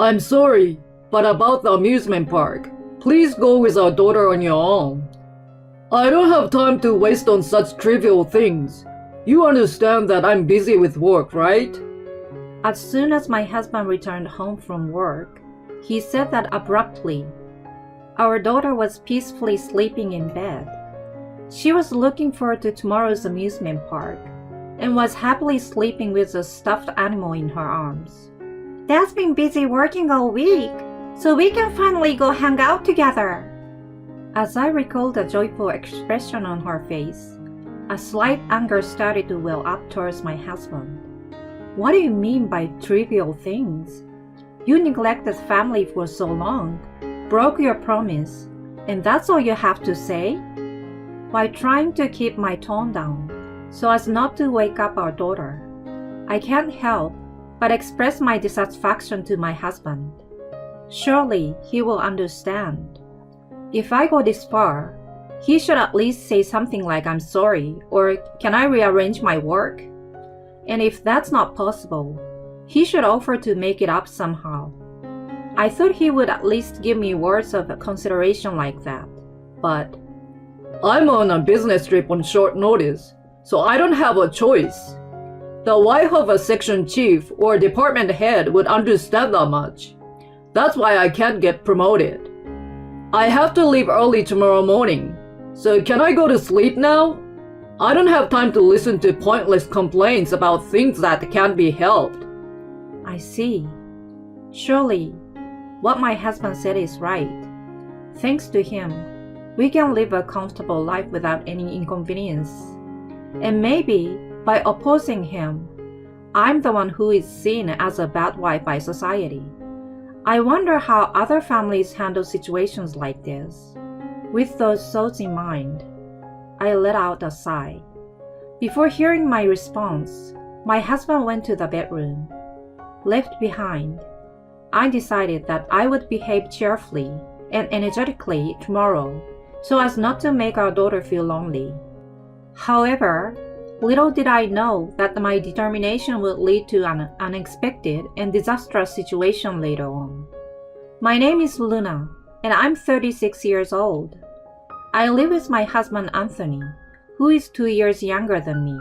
I'm sorry, but about the amusement park, please go with our daughter on your own. I don't have time to waste on such trivial things. You understand that I'm busy with work, right? As soon as my husband returned home from work, he said that abruptly. Our daughter was peacefully sleeping in bed. She was looking forward to tomorrow's amusement park and was happily sleeping with a stuffed animal in her arms. Dad's been busy working all week, so we can finally go hang out together. As I recalled the joyful expression on her face, a slight anger started to well up towards my husband. What do you mean by trivial things? You neglected family for so long, broke your promise, and that's all you have to say? While trying to keep my tone down, so as not to wake up our daughter, I can't help but express my dissatisfaction to my husband. Surely he will understand. If I go this far, he should at least say something like I'm sorry or can I rearrange my work? And if that's not possible, he should offer to make it up somehow. I thought he would at least give me words of consideration like that, but I'm on a business trip on short notice, so I don't have a choice. The wife of a section chief or department head would understand that much. That's why I can't get promoted. I have to leave early tomorrow morning, so can I go to sleep now? I don't have time to listen to pointless complaints about things that can't be helped. I see. Surely, what my husband said is right. Thanks to him, we can live a comfortable life without any inconvenience. And maybe, by opposing him, I'm the one who is seen as a bad wife by society. I wonder how other families handle situations like this. With those thoughts in mind, I let out a sigh. Before hearing my response, my husband went to the bedroom. Left behind, I decided that I would behave cheerfully and energetically tomorrow so as not to make our daughter feel lonely. However, little did I know that my determination would lead to an unexpected and disastrous situation later on. My name is Luna, and I'm 36 years old. I live with my husband Anthony, who is 2 years younger than me,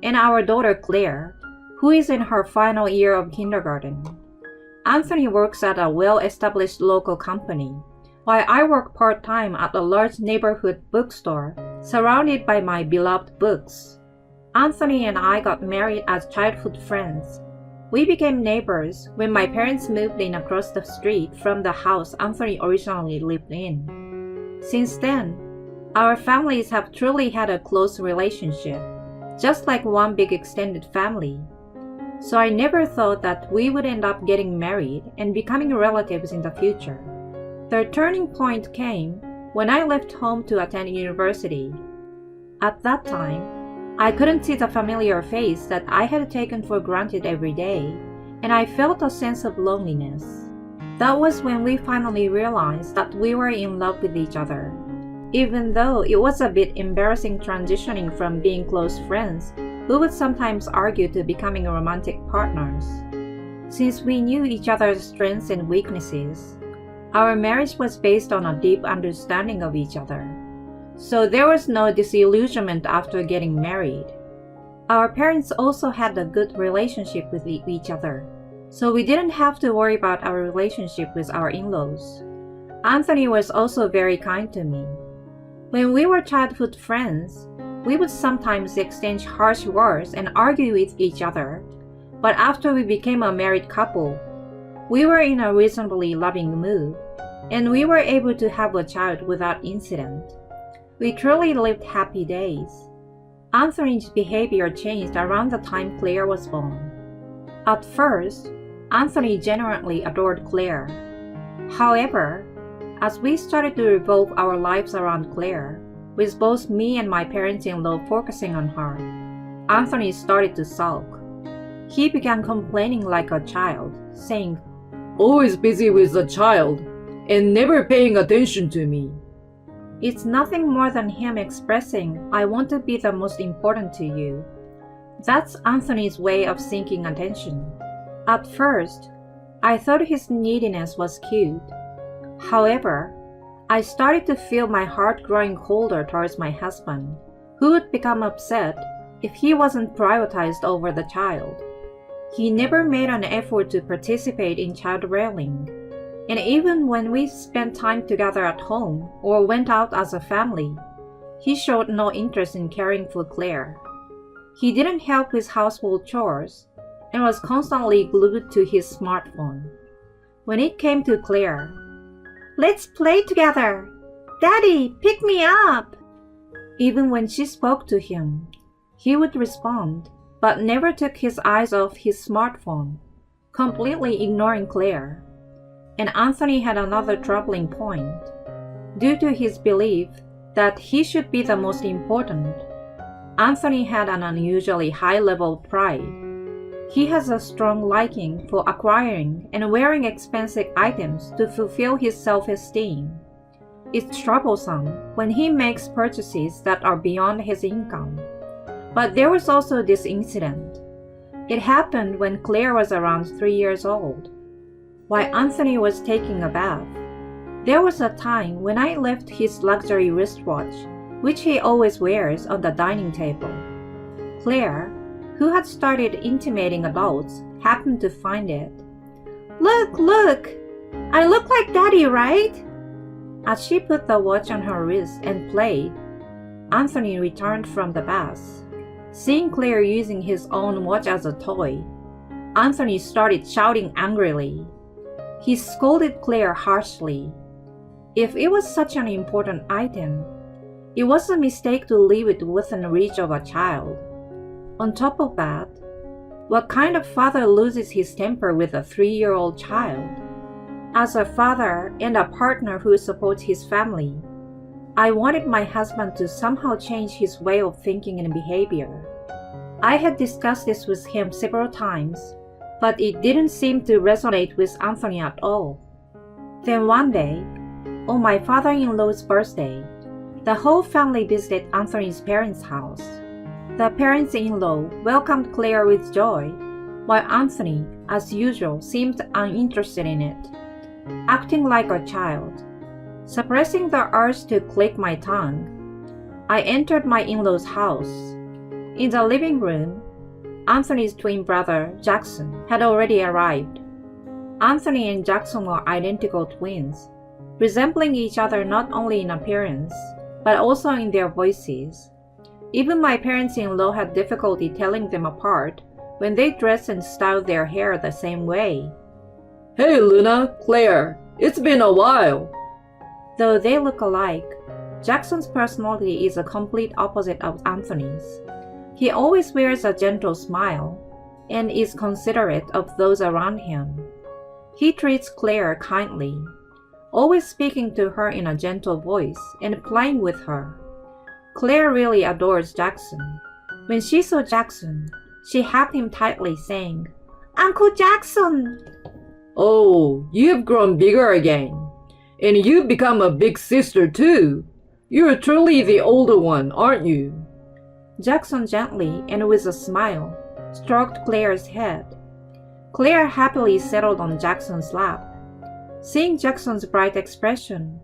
and our daughter Claire, who is in her final year of kindergarten. Anthony works at a well-established local company, while I work part-time at a large neighborhood bookstore surrounded by my beloved books. Anthony and I got married as childhood friends. We became neighbors when my parents moved in across the street from the house Anthony originally lived in. Since then, our families have truly had a close relationship, just like one big extended family. So I never thought that we would end up getting married and becoming relatives in the future. The turning point came when I left home to attend university. At that time, I couldn't see the familiar face that I had taken for granted every day, and I felt a sense of loneliness. That was when we finally realized that we were in love with each other. Even though it was a bit embarrassing transitioning from being close friends who would sometimes argue to becoming romantic partners. Since we knew each other's strengths and weaknesses, our marriage was based on a deep understanding of each other. So there was no disillusionment after getting married. Our parents also had a good relationship with each other, so we didn't have to worry about our relationship with our in-laws. Anthony was also very kind to me. When we were childhood friends, we would sometimes exchange harsh words and argue with each other, but after we became a married couple, we were in a reasonably loving mood, and we were able to have a child without incident. We truly lived happy days. Anthony's behavior changed around the time Claire was born. At first, Anthony genuinely adored Claire. However, as we started to revolve our lives around Claire, with both me and my parents-in-law focusing on her, Anthony started to sulk. He began complaining like a child, saying, Always busy with the child, and never paying attention to me. It's nothing more than him expressing, I want to be the most important to you. That's Anthony's way of seeking attention. At first, I thought his neediness was cute. However, I started to feel my heart growing colder towards my husband, who would become upset if he wasn't prioritized over the child. He never made an effort to participate in child rearing, and even when we spent time together at home or went out as a family, he showed no interest in caring for Claire. He didn't help with household chores and was constantly glued to his smartphone. When it came to Claire, "Let's play together! Daddy, pick me up!" Even when she spoke to him, he would respond, but never took his eyes off his smartphone, completely ignoring Claire. And Anthony had another troubling point. Due to his belief that he should be the most important, Anthony had an unusually high level of pride. He has a strong liking for acquiring and wearing expensive items to fulfill his self-esteem. It's troublesome when he makes purchases that are beyond his income. But there was also this incident. It happened when Claire was around 3 years old. While Anthony was taking a bath, there was a time when I left his luxury wristwatch, which he always wears, on the dining table. Claire, who had started intimating adults, happened to find it. "Look, look! I look like Daddy, right?" As she put the watch on her wrist and played, Anthony returned from the bath. Seeing Claire using his own watch as a toy, Anthony started shouting angrily. He scolded Claire harshly. If it was such an important item, it was a mistake to leave it within reach of a child. On top of that, what kind of father loses his temper with a 3-year-old child? As a father and a partner who supports his family, I wanted my husband to somehow change his way of thinking and behavior. I had discussed this with him several times, but it didn't seem to resonate with Anthony at all. Then one day, on my father-in-law's birthday, the whole family visited Anthony's parents' house. The parents-in-law welcomed Claire with joy, while Anthony, as usual, seemed uninterested in it, acting like a child. Suppressing the urge to click my tongue, I entered my in-law's house. In the living room, Anthony's twin brother, Jackson, had already arrived. Anthony and Jackson were identical twins, resembling each other not only in appearance, but also in their voices. Even my parents-in-law had difficulty telling them apart when they dressed and styled their hair the same way. "Hey Luna, Claire, it's been a while." Though they look alike, Jackson's personality is a complete opposite of Anthony's. He always wears a gentle smile and is considerate of those around him. He treats Claire kindly, always speaking to her in a gentle voice and playing with her. Claire really adores Jackson. When she saw Jackson, she hugged him tightly, saying, "Uncle Jackson!" "Oh, you've grown bigger again. And you've become a big sister too. You're truly the older one, aren't you?" Jackson gently and with a smile stroked Claire's head. Claire happily settled on Jackson's lap. Seeing Jackson's bright expression,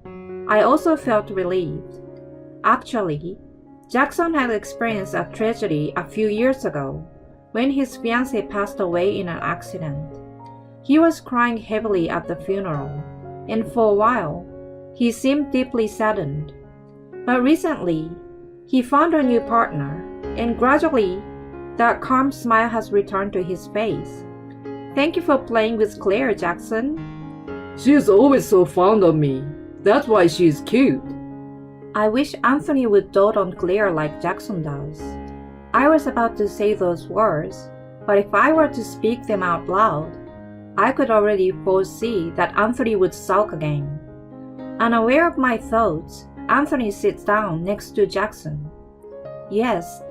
I also felt relieved. Actually, Jackson had experienced a tragedy a few years ago when his fiancée passed away in an accident. He was crying heavily at the funeral, and for a while, he seemed deeply saddened. But recently, he found a new partner, and gradually, that calm smile has returned to his face. "Thank you for playing with Claire, Jackson." "She's always so fond of me. That's why she's cute." I wish Anthony would dote on Claire like Jackson does. I was about to say those words, but if I were to speak them out loud, I could already foresee that Anthony would sulk again. Unaware of my thoughts, Anthony sits down next to Jackson. Yes,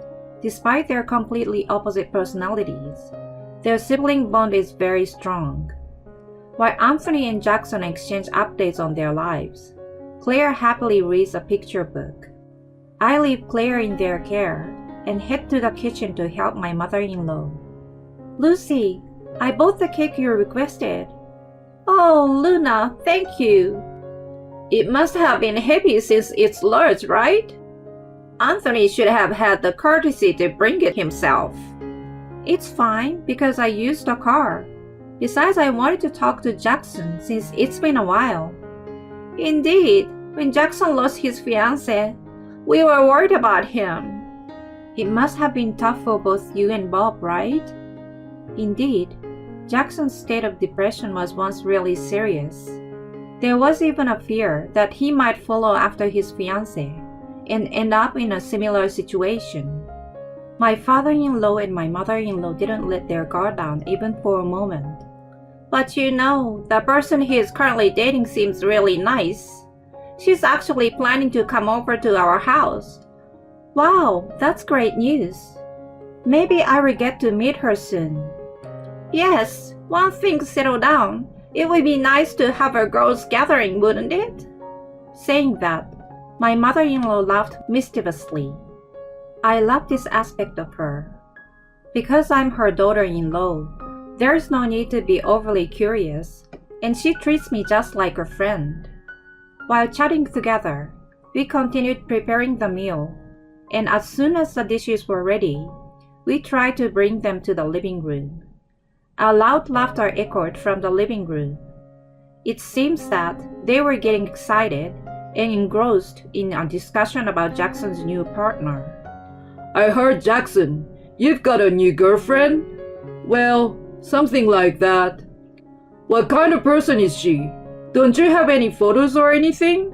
despite their completely opposite personalities, their sibling bond is very strong. While Anthony and Jackson exchange updates on their lives, Claire happily reads a picture book. I leave Claire in their care and head to the kitchen to help my mother-in-law. "Lucy, I bought the cake you requested. Oh, Luna, thank you. It must have been heavy since it's large, right? Anthony should have had the courtesy to bring it himself. It's fine because I used the car. Besides, I wanted to talk to Jackson since it's been a while. Indeed, when Jackson lost his fiancée, we were worried about him. It must have been tough for both you and Bob, right? Indeed, Jackson's state of depression was once really serious. There was even a fear that he might follow after his fiancée and end up in a similar situation. My father-in-law and my mother-in-law didn't let their guard down even for a moment. But you know, the person he is currently dating seems really nice. She's actually planning to come over to our house. Wow, that's great news. Maybe I will get to meet her soon. Yes, once things settle down, it would be nice to have a girls' gathering, wouldn't it? Saying that, my mother-in-law laughed mischievously. I love this aspect of her. Because I'm her daughter-in-law, there's no need to be overly curious, and she treats me just like a friend. While chatting together, we continued preparing the meal, and as soon as the dishes were ready, we tried to bring them to the living room. A loud laughter echoed from the living room. It seems that they were getting excited and engrossed in a discussion about Jackson's new partner. I heard, Jackson, you've got a new girlfriend? Well, something like that. What kind of person is she? Don't you have any photos or anything?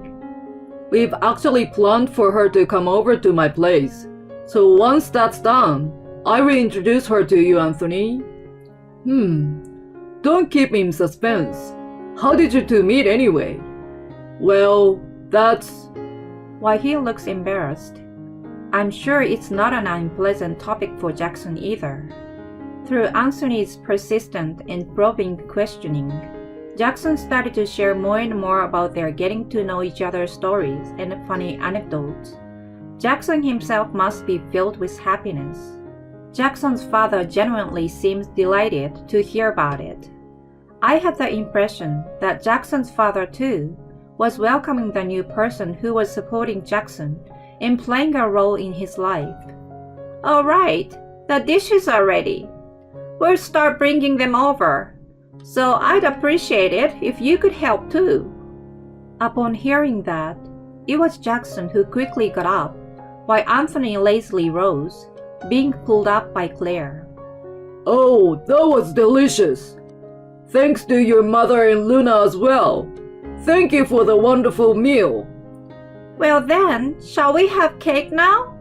We've actually planned for her to come over to my place. So once that's done, I will introduce her to you, Anthony. Don't keep me in suspense. How did you two meet anyway? Well, that's... Why he looks embarrassed. I'm sure it's not an unpleasant topic for Jackson either. Through Anthony's persistent and probing questioning, Jackson started to share more and more about their getting to know each other's stories and funny anecdotes. Jackson himself must be filled with happiness. Jackson's father genuinely seems delighted to hear about it. I had the impression that Jackson's father, too, was welcoming the new person who was supporting Jackson and playing a role in his life. All right, the dishes are ready. We'll start bringing them over. So I'd appreciate it if you could help too. Upon hearing that, it was Jackson who quickly got up, while Anthony lazily rose, being pulled up by Claire. Oh, that was delicious. Thanks to your mother and Luna as well. Thank you for the wonderful meal. Well then, shall we have cake now?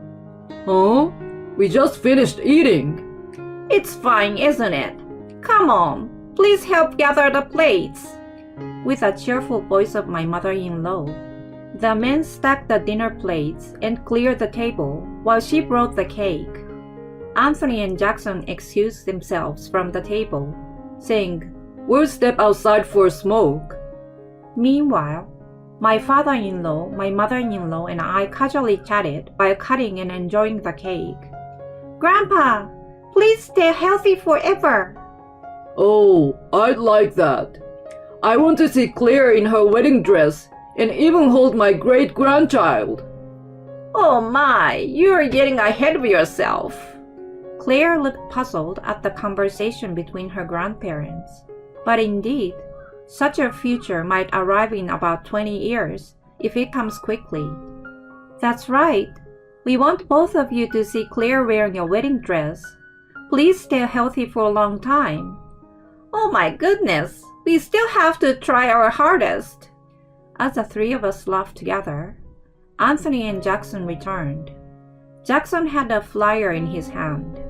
Huh? We just finished eating. It's fine, isn't it? Come on, please help gather the plates. With a cheerful voice of my mother-in-law, the men stacked the dinner plates and cleared the table while she brought the cake. Anthony and Jackson excused themselves from the table, saying, We'll step outside for a smoke. Meanwhile, my father-in-law, my mother-in-law, and I casually chatted while cutting and enjoying the cake. Grandpa, please stay healthy forever. Oh, I'd like that. I want to see Claire in her wedding dress and even hold my great-grandchild. Oh my, you're getting ahead of yourself. Claire looked puzzled at the conversation between her grandparents. But indeed, such a future might arrive in about 20 years if it comes quickly. That's right. We want both of you to see Claire wearing a wedding dress. Please stay healthy for a long time. Oh my goodness, we still have to try our hardest. As the three of us laughed together, Anthony and Jackson returned. Jackson had a flyer in his hand.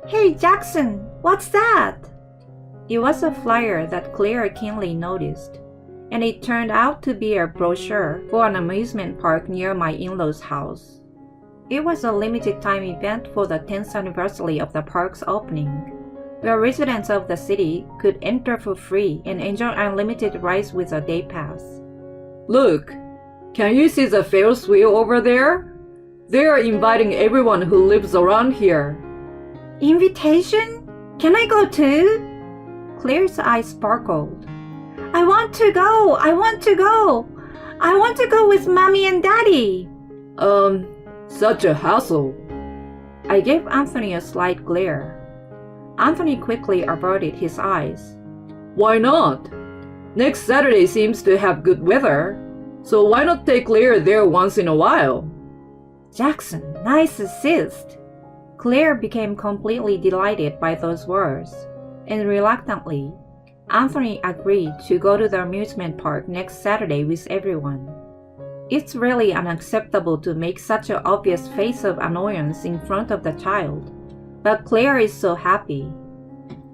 Hey Jackson, what's that? It was a flyer that Claire keenly noticed, and it turned out to be a brochure for an amusement park near my in-laws' house. It was a limited time event for the 10th anniversary of the park's opening, where residents of the city could enter for free and enjoy unlimited rides with a day pass. Look, can you see the Ferris wheel over there? They are inviting everyone who lives around here. Invitation? Can I go too? Claire's eyes sparkled. I want to go! I want to go! I want to go with Mommy and Daddy! Such a hassle. I gave Anthony a slight glare. Anthony quickly averted his eyes. Why not? Next Saturday seems to have good weather, so why not take Claire there once in a while? Jackson, nice assist! Claire became completely delighted by those words, and reluctantly, Anthony agreed to go to the amusement park next Saturday with everyone. It's really unacceptable to make such an obvious face of annoyance in front of the child, but Claire is so happy.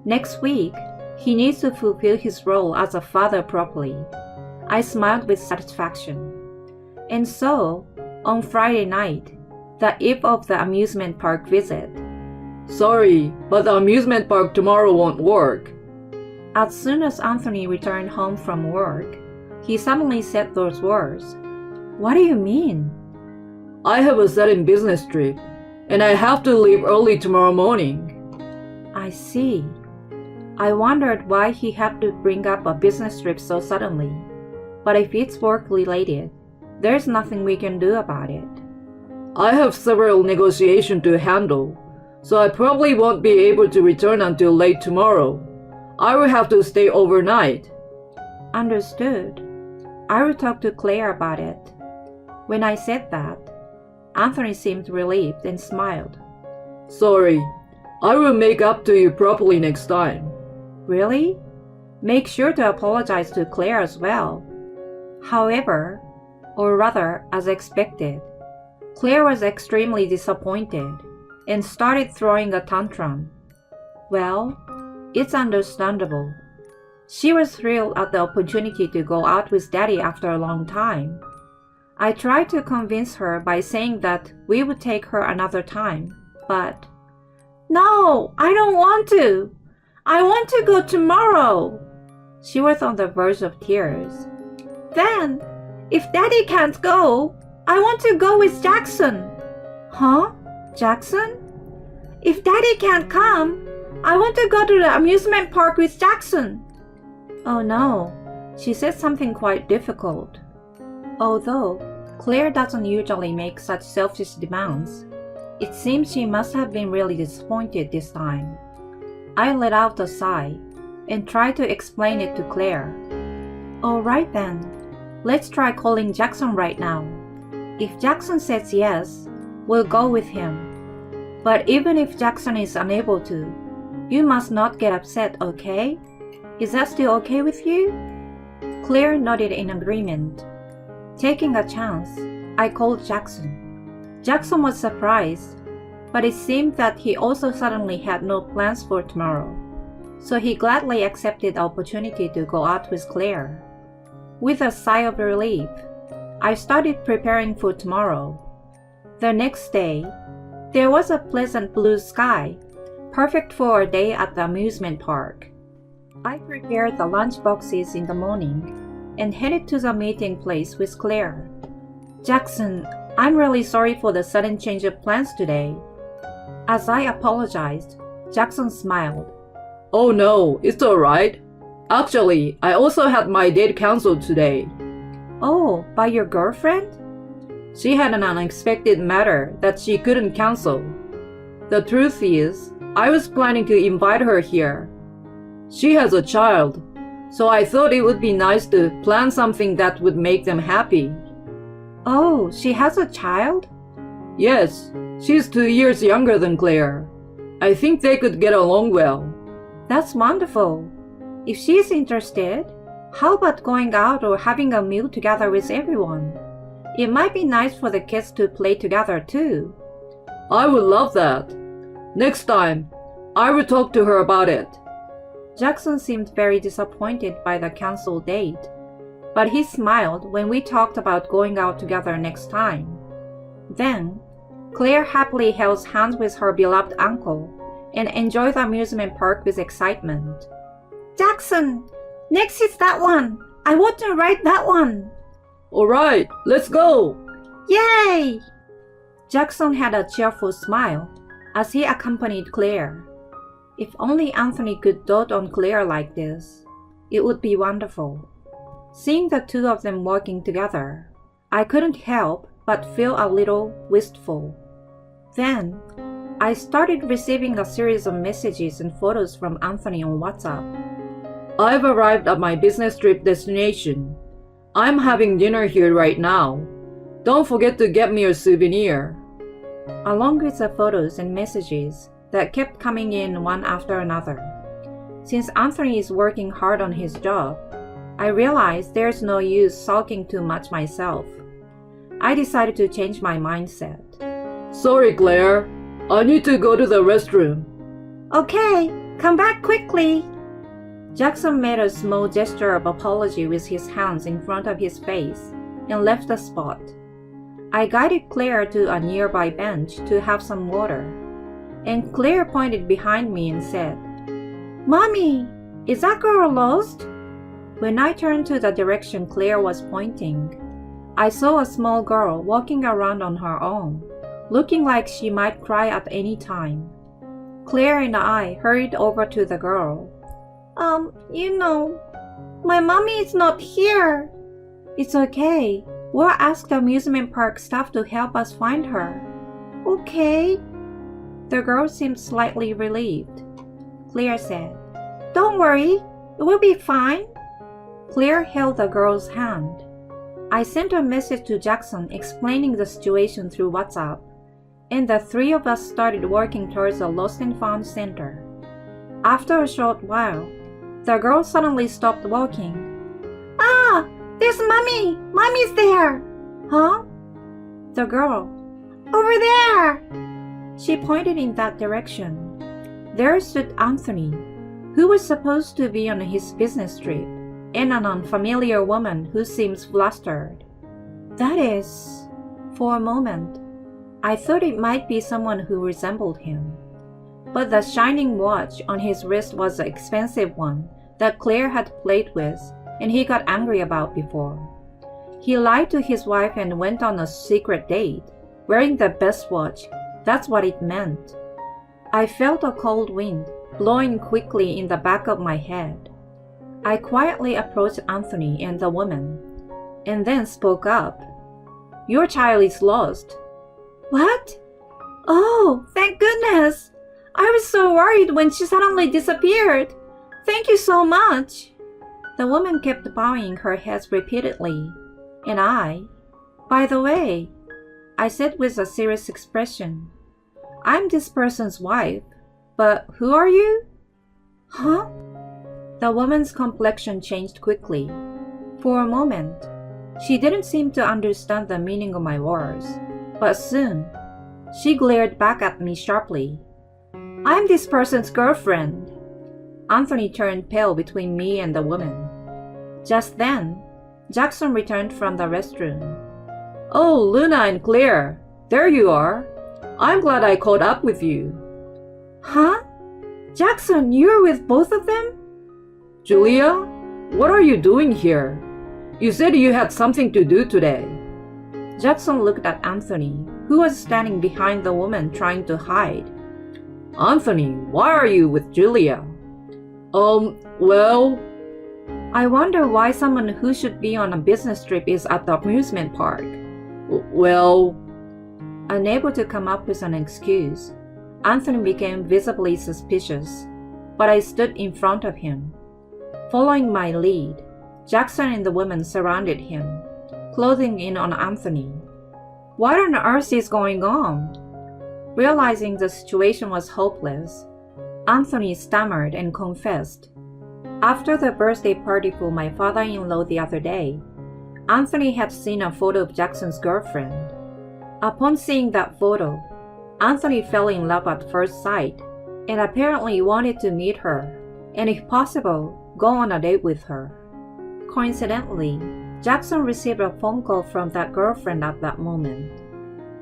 Next week, he needs to fulfill his role as a father properly. I smiled with satisfaction. And so, on Friday night, the eve of the amusement park visit. Sorry, but the amusement park tomorrow won't work. As soon as Anthony returned home from work, he suddenly said those words. What do you mean? I have a sudden business trip, and I have to leave early tomorrow morning. I see. I wondered why he had to bring up a business trip so suddenly. But if it's work-related, there's nothing we can do about it. I have several negotiations to handle, so I probably won't be able to return until late tomorrow. I will have to stay overnight. Understood. I will talk to Claire about it. When I said that, Anthony seemed relieved and smiled. Sorry, I will make up to you properly next time. Really? Make sure to apologize to Claire as well. However, or rather, as expected, Claire was extremely disappointed and started throwing a tantrum. Well, it's understandable. She was thrilled at the opportunity to go out with Daddy after a long time. I tried to convince her by saying that we would take her another time, but no, I don't want to. I want to go tomorrow. She was on the verge of tears. Then, if Daddy can't go, I want to go with Jackson. Huh? Jackson? If Daddy can't come, I want to go to the amusement park with Jackson. Oh no, she said something quite difficult. Although Claire doesn't usually make such selfish demands, it seems she must have been really disappointed this time. I let out a sigh and tried to explain it to Claire. All right then, let's try calling Jackson right now. If Jackson says yes, we'll go with him. But even if Jackson is unable to, you must not get upset, okay? Is that still okay with you? Claire nodded in agreement. Taking a chance, I called Jackson. Jackson was surprised, but it seemed that he also suddenly had no plans for tomorrow, so he gladly accepted the opportunity to go out with Claire. With a sigh of relief, I started preparing for tomorrow. The next day, there was a pleasant blue sky, perfect for a day at the amusement park. I prepared the lunch boxes in the morning and headed to the meeting place with Claire. Jackson, I'm really sorry for the sudden change of plans today. As I apologized, Jackson smiled. Oh no, it's alright. Actually, I also had my date cancelled today. Oh, by your girlfriend? She had an unexpected matter that she couldn't cancel. The truth is, I was planning to invite her here. She has a child, so I thought it would be nice to plan something that would make them happy. Oh, she has a child? Yes, she's 2 years younger than Claire. I think they could get along well. That's wonderful. If she's interested, how about going out or having a meal together with everyone? It might be nice for the kids to play together too. I would love that. Next time, I will talk to her about it. Jackson seemed very disappointed by the canceled date, but he smiled when we talked about going out together next time. Then, Claire happily held hands with her beloved uncle and enjoyed the amusement park with excitement. Jackson, next is that one. I want to ride that one. Alright, let's go. Yay! Jackson had a cheerful smile as he accompanied Claire. If only Anthony could dote on Claire like this. It would be wonderful. Seeing the two of them working together, I couldn't help but feel a little wistful. Then, I started receiving a series of messages and photos from Anthony on WhatsApp. I've arrived at my business trip destination. I'm having dinner here right now. Don't forget to get me a souvenir. Along with the photos and messages that kept coming in one after another. Since Anthony is working hard on his job, I realized there's no use sulking too much myself. I decided to change my mindset. Sorry, Claire. I need to go to the restroom. Okay, come back quickly. Jackson made a small gesture of apology with his hands in front of his face and left the spot. I guided Claire to a nearby bench to have some water, and Claire pointed behind me and said, "Mommy, is that girl lost?" When I turned to the direction Claire was pointing, I saw a small girl walking around on her own, looking like she might cry at any time. Claire and I hurried over to the girl. My mommy is not here." "It's okay. We'll ask the amusement park staff to help us find her." "Okay." The girl seemed slightly relieved. Claire said, "Don't worry, it will be fine." Claire held the girl's hand. I sent a message to Jackson explaining the situation through WhatsApp, and the three of us started working towards the Lost and Found Center. After a short while, the girl suddenly stopped walking. "Ah, there's Mommy! Mommy's there!" "Huh?" The girl, "Over there!" She pointed in that direction. There stood Anthony, who was supposed to be on his business trip, and an unfamiliar woman who seems flustered. That is, for a moment, I thought it might be someone who resembled him. But the shining watch on his wrist was an expensive one that Claire had played with and he got angry about before. He lied to his wife and went on a secret date, wearing the best watch. That's what it meant. I felt a cold wind blowing quickly in the back of my head. I quietly approached Anthony and the woman, and then spoke up. "Your child is lost." "What? Oh, thank goodness! I was so worried when she suddenly disappeared. Thank you so much." The woman kept bowing her head repeatedly, and "By the way," I said with a serious expression, "I'm this person's wife, but who are you?" "Huh?" The woman's complexion changed quickly. For a moment, she didn't seem to understand the meaning of my words, but soon, she glared back at me sharply. "I'm this person's girlfriend." Anthony turned pale between me and the woman. Just then, Jackson returned from the restroom. Oh, Luna and Claire, there you are. I'm glad I caught up with you. Huh? Jackson, you're with both of them? Julia, what are you doing here? You said you had something to do today. Jackson looked at Anthony, who was standing behind the woman trying to hide. Anthony, why are you with Julia? Well... I wonder why someone who should be on a business trip is at the amusement park. Well... Unable to come up with an excuse, Anthony became visibly suspicious, but I stood in front of him. Following my lead, Jackson and the woman surrounded him, closing in on Anthony. What on earth is going on? Realizing the situation was hopeless, Anthony stammered and confessed. After the birthday party for my father-in-law the other day, Anthony had seen a photo of Jackson's girlfriend. Upon seeing that photo, Anthony fell in love at first sight and apparently wanted to meet her and, if possible, go on a date with her. Coincidentally, Jackson received a phone call from that girlfriend at that moment.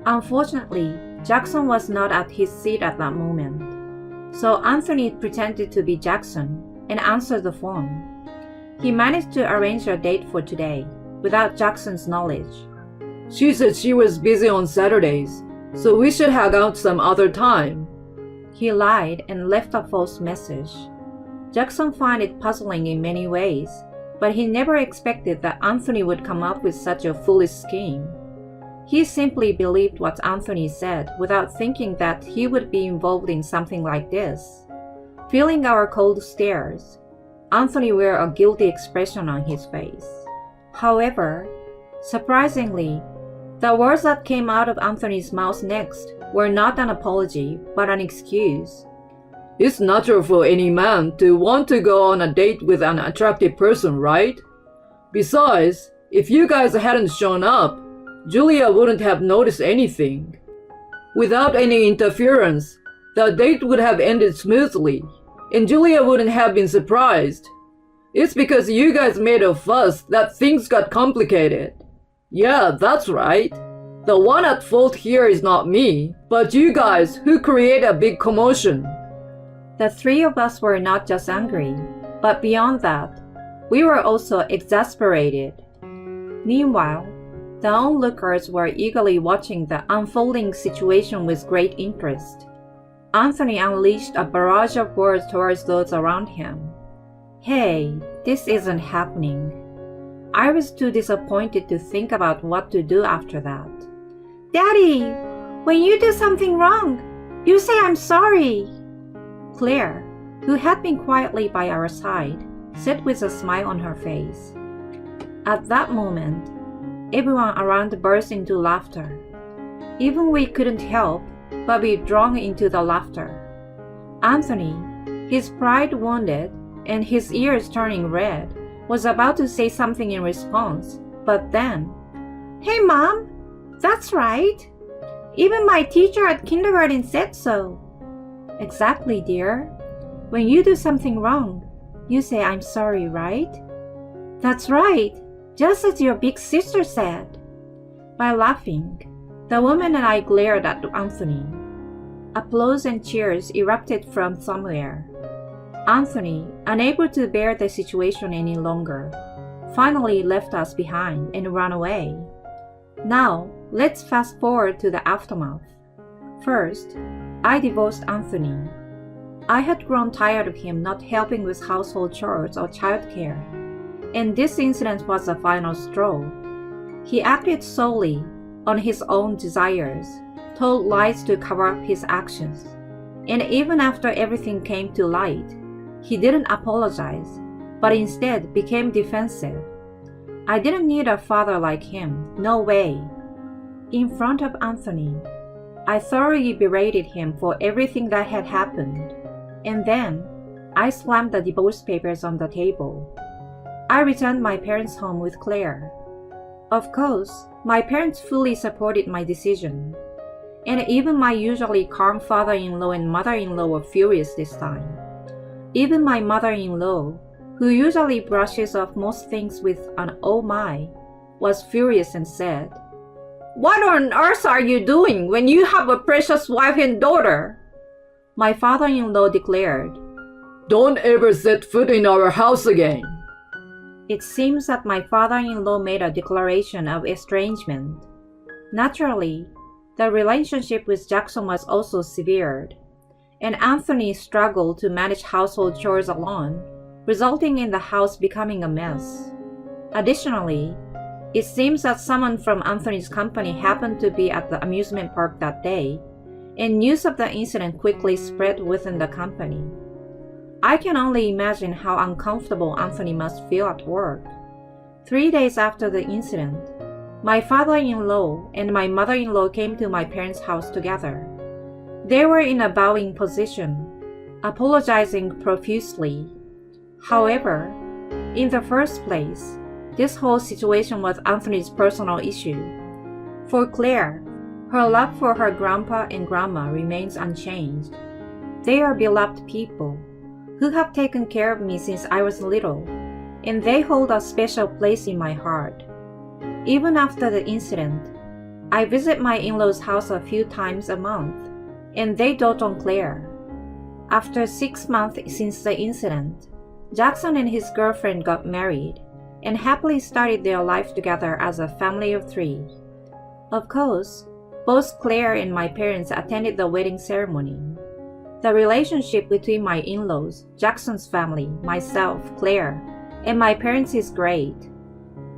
Unfortunately, Jackson was not at his seat at that moment, so Anthony pretended to be Jackson and answered the phone. He managed to arrange a date for today, without Jackson's knowledge. She said she was busy on Saturdays, so we should hang out some other time. He lied and left a false message. Jackson found it puzzling in many ways, but he never expected that Anthony would come up with such a foolish scheme. He simply believed what Anthony said without thinking that he would be involved in something like this. Feeling our cold stares, Anthony wore a guilty expression on his face. However, surprisingly, the words that came out of Anthony's mouth next were not an apology, but an excuse. It's natural for any man to want to go on a date with an attractive person, right? Besides, if you guys hadn't shown up, Julia wouldn't have noticed anything. Without any interference, the date would have ended smoothly, and Julia wouldn't have been surprised. It's because you guys made a fuss that things got complicated. Yeah, that's right. The one at fault here is not me, but you guys who create a big commotion. The three of us were not just angry, but beyond that, we were also exasperated. Meanwhile, the onlookers were eagerly watching the unfolding situation with great interest. Anthony unleashed a barrage of words towards those around him. Hey, this isn't happening. I was too disappointed to think about what to do after that. Daddy, when you do something wrong, you say I'm sorry. Claire, who had been quietly by our side, said with a smile on her face. At that moment, everyone around burst into laughter. Even we couldn't help but be drawn into the laughter. Anthony, his pride wounded and his ears turning red, was about to say something in response, but then, Hey Mom, that's right. Even my teacher at kindergarten said so. Exactly, dear. When you do something wrong, you say I'm sorry, right? That's right, just as your big sister said. By laughing, the woman and I glared at Anthony. Applause and cheers erupted from somewhere. Anthony, unable to bear the situation any longer, finally left us behind and ran away. Now, let's fast forward to the aftermath. First, I divorced Anthony. I had grown tired of him not helping with household chores or childcare, and this incident was the final straw. He acted solely on his own desires, told lies to cover up his actions, and even after everything came to light, he didn't apologize, but instead became defensive. I didn't need a father like him, no way. In front of Anthony, I thoroughly berated him for everything that had happened, and then I slammed the divorce papers on the table. I returned my parents' home with Claire. Of course, my parents fully supported my decision, and even my usually calm father-in-law and mother-in-law were furious this time. Even my mother-in-law, who usually brushes off most things with an "oh my," was furious and said, What on earth are you doing when you have a precious wife and daughter? My father-in-law declared, Don't ever set foot in our house again. It seems that my father-in-law made a declaration of estrangement. Naturally, the relationship with Jackson was also severed, and Anthony struggled to manage household chores alone, resulting in the house becoming a mess. Additionally, it seems that someone from Anthony's company happened to be at the amusement park that day, and news of the incident quickly spread within the company. I can only imagine how uncomfortable Anthony must feel at work. 3 days after the incident, my father-in-law and my mother-in-law came to my parents' house together. They were in a bowing position, apologizing profusely. However, in the first place, this whole situation was Anthony's personal issue. For Claire, her love for her grandpa and grandma remains unchanged. They are beloved people who have taken care of me since I was little, and they hold a special place in my heart. Even after the incident, I visit my in-laws' house a few times a month, and they dote on Claire. After 6 months since the incident, Jackson and his girlfriend got married and happily started their life together as a family of 3. Of course, both Claire and my parents attended the wedding ceremony. The relationship between my in-laws, Jackson's family, myself, Claire, and my parents is great.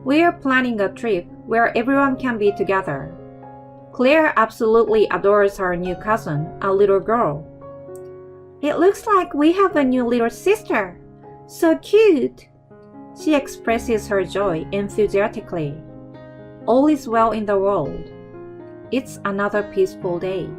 We are planning a trip where everyone can be together. Claire absolutely adores her new cousin, a little girl. It looks like we have a new little sister. So cute! She expresses her joy enthusiastically. All is well in the world. It's another peaceful day.